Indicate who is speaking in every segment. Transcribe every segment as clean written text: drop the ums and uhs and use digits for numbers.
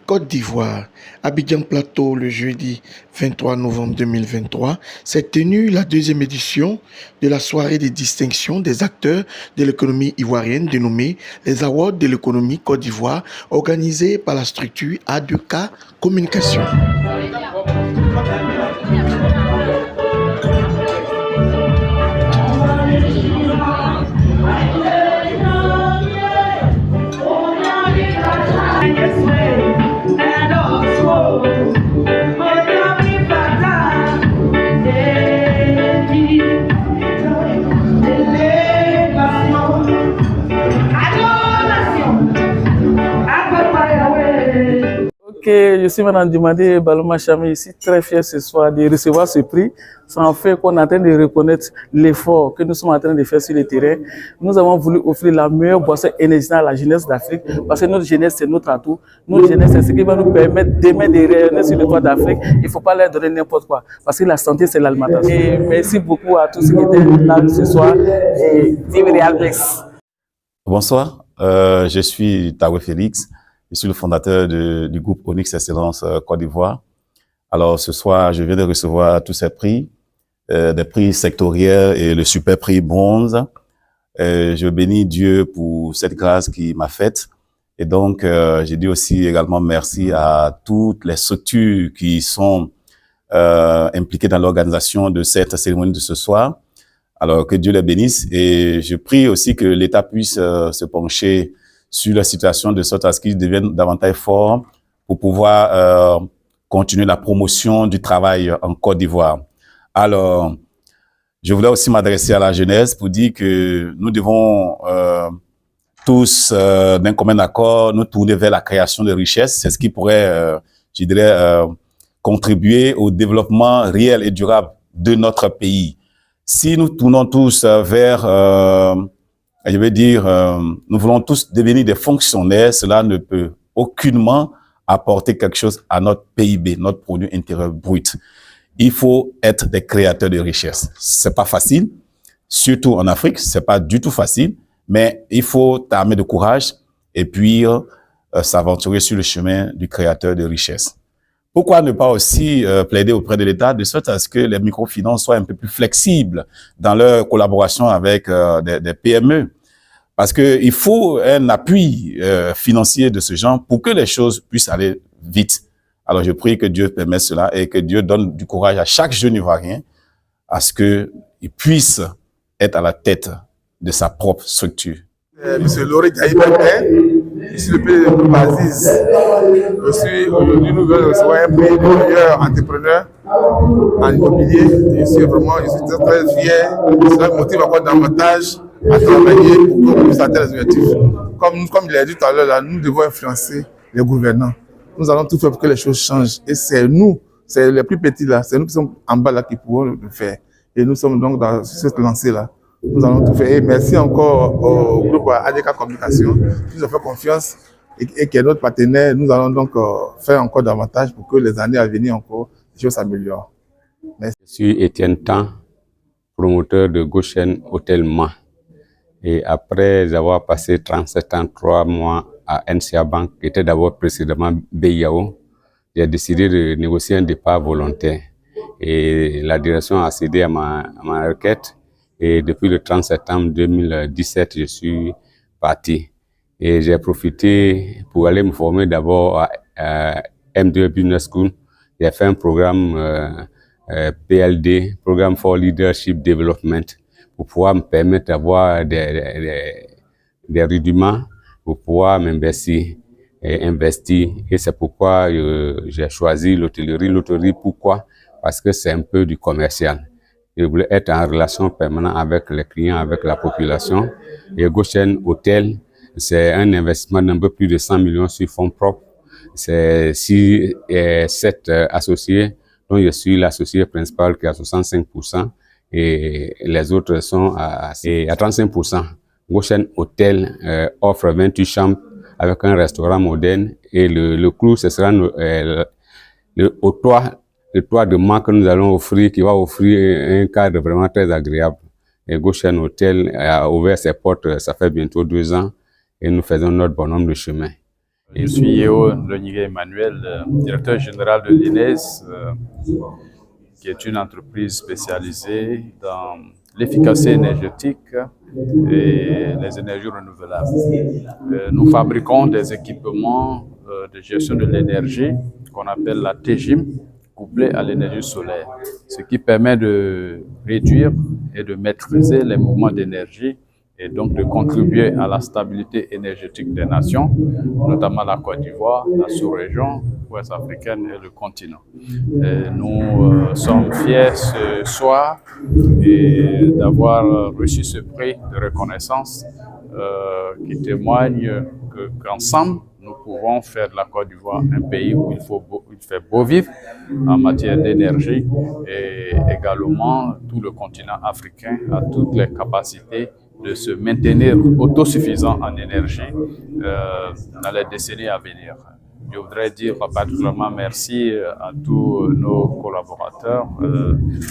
Speaker 1: Côte d'Ivoire, Abidjan Plateau, le jeudi 23 novembre 2023, s'est tenue la deuxième édition de la soirée de distinction des acteurs de l'économie ivoirienne dénommée les Awards de l'économie Côte d'Ivoire, organisée par la structure A2K Communication.
Speaker 2: Je suis Madame Dumadi Balouma Chami, ici très fier ce soir de recevoir ce prix. Ça en fait qu'on est en train de reconnaître l'effort que nous sommes en train de faire sur le terrain. Nous avons voulu offrir la meilleure boisson énergisante à la jeunesse d'Afrique parce que notre jeunesse c'est notre atout. Notre jeunesse c'est ce qui va nous permettre demain de rayonner sur le toit d'Afrique. Il ne faut pas leur donner n'importe quoi parce que la santé c'est l'alimentation. Et merci beaucoup à tous ceux qui étaient là ce soir et vive Real Bless.
Speaker 3: Bonsoir, je suis Taoué Félix. Je suis le fondateur du groupe Onyx Excellence Côte d'Ivoire. Alors ce soir, je viens de recevoir tous ces prix, des prix sectoriels et le super prix bronze. Je bénis Dieu pour cette grâce qu'il m'a faite. Et donc, je dis aussi également merci à toutes les structures qui sont impliquées dans l'organisation de cette cérémonie de ce soir. Alors que Dieu les bénisse. Et je prie aussi que l'État puisse se pencher sur la situation de sorte à ce qu'ils deviennent davantage forts pour pouvoir continuer la promotion du travail en Côte d'Ivoire. Alors, je voulais aussi m'adresser à la jeunesse pour dire que nous devons tous, d'un commun accord, nous tourner vers la création de richesses. C'est ce qui pourrait, je dirais, contribuer au développement réel et durable de notre pays. Si nous tournons tous vers je veux dire, nous voulons tous devenir des fonctionnaires, cela ne peut aucunement apporter quelque chose à notre PIB, notre produit intérieur brut. Il faut être des créateurs de richesses. C'est pas facile, surtout en Afrique, c'est pas du tout facile, mais il faut t'armer de courage et puis s'aventurer sur le chemin du créateur de richesses. Pourquoi ne pas aussi plaider auprès de l'État de sorte à ce que les microfinances soient un peu plus flexibles dans leur collaboration avec des PME? Parce que il faut un appui financier de ce genre pour que les choses puissent aller vite. Alors je prie que Dieu permette cela et que Dieu donne du courage à chaque jeune Ivoirien à ce qu'il puisse être à la tête de sa propre structure.
Speaker 4: Monsieur Lauré Gaï je suis le président de Basis. Je suis aujourd'hui, nous venons recevoir un prix de meilleur entrepreneur en immobilier. Je suis très fier. Cela me motive encore davantage à travailler pour que nous puissions atteindre les objectifs. Comme je l'ai dit tout à l'heure, nous devons influencer les gouvernants. Nous allons tout faire pour que les choses changent. Et c'est nous, c'est les plus petits là, c'est nous qui sommes en bas là qui pourrons le faire. Et nous sommes donc dans cette lancée-là. Nous allons tout faire. Et merci encore au groupe A2K Communication qui nous a fait confiance et qui est notre partenaire. Nous allons donc faire encore davantage pour que les années à venir encore, les choses s'améliorent.
Speaker 5: Je suis Étienne Tan, promoteur de Goshen Hôtel Ma. Et après avoir passé 37 ans, 3 mois à NCA Bank, qui était d'abord précédemment BIAO, j'ai décidé de négocier un départ volontaire. Et la direction a cédé à ma requête. Et depuis le 30 septembre 2017, je suis parti. Et j'ai profité pour aller me former d'abord à M2 Business School. J'ai fait un programme PLD, Programme for Leadership Development, pour pouvoir me permettre d'avoir des rudiments, pour pouvoir m'investir et investir. Et c'est pourquoi j'ai choisi l'hôtellerie. L'hôtellerie, pourquoi? Parce que c'est un peu du commercial. Je voulais être en relation permanente avec les clients, avec la population. Et Goshen Hôtel, c'est un investissement d'un peu plus de 100 millions sur fonds propres. C'est 7 associés, dont je suis l'associé principal qui est à 65% et les autres sont à 35%. Goshen Hôtel offre 28 chambres avec un restaurant moderne et le clou, ce sera le toit de marque que nous allons offrir, qui va offrir un cadre vraiment très agréable. Et Goshen Hotel a ouvert ses portes, ça fait bientôt 2 ans, et nous faisons notre bonhomme de chemin.
Speaker 6: Je suis Yeo Lonigue Emmanuel, directeur général de l'INES, qui est une entreprise spécialisée dans l'efficacité énergétique et les énergies renouvelables. Nous fabriquons des équipements de gestion de l'énergie qu'on appelle la TGIM, couplée à l'énergie solaire, ce qui permet de réduire et de maîtriser les mouvements d'énergie et donc de contribuer à la stabilité énergétique des nations, notamment la Côte d'Ivoire, la sous-région ouest africaine et le continent. Et nous sommes fiers ce soir d'avoir reçu ce prix de reconnaissance qui témoigne qu'ensemble, nous pouvons faire de la Côte d'Ivoire un pays où il fait beau vivre en matière d'énergie et également tout le continent africain a toutes les capacités de se maintenir autosuffisant en énergie dans les décennies à venir. Je voudrais dire particulièrement merci à tous nos collaborateurs,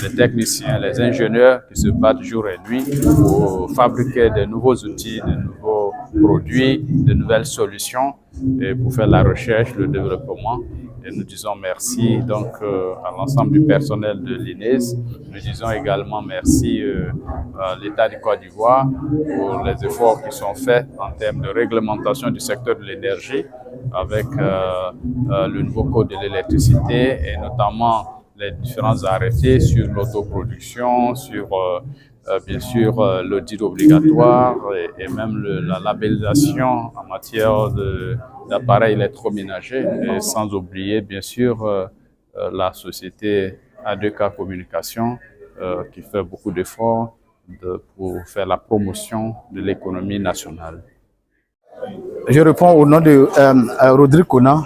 Speaker 6: les techniciens, les ingénieurs qui se battent jour et nuit pour fabriquer de nouveaux outils, de nouveaux produits, de nouvelles solutions et pour faire la recherche, le développement. Et nous disons merci donc à l'ensemble du personnel de l'INES. Nous disons également merci à l'État du Côte d'Ivoire pour les efforts qui sont faits en termes de réglementation du secteur de l'énergie avec le nouveau code de l'électricité et notamment les différents arrêtés sur l'autoproduction, sur bien sûr l'audit obligatoire et même la labellisation en matière d'appareils électroménagers, et sans oublier bien sûr la société A2K Communication qui fait beaucoup d'efforts pour faire la promotion de l'économie nationale.
Speaker 7: Je réponds au nom de Rodrigue Kona,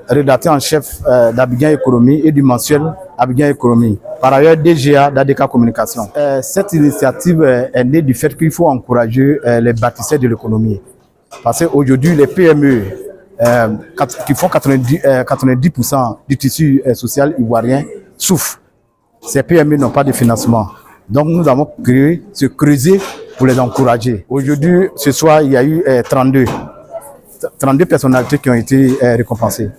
Speaker 7: rédacteur en chef d'Abidjan Économie et du mensuel Abidjan Économie. Par ailleurs, DGA d'ADK Communication. Cette initiative est née du fait qu'il faut encourager les bâtisseurs de l'économie. Parce qu'aujourd'hui, les PME qui font 90% du tissu social ivoirien souffrent. Ces PME n'ont pas de financement. Donc nous avons créé ce creuset pour les encourager. Aujourd'hui, ce soir, il y a eu 32 personnalités qui ont été récompensées.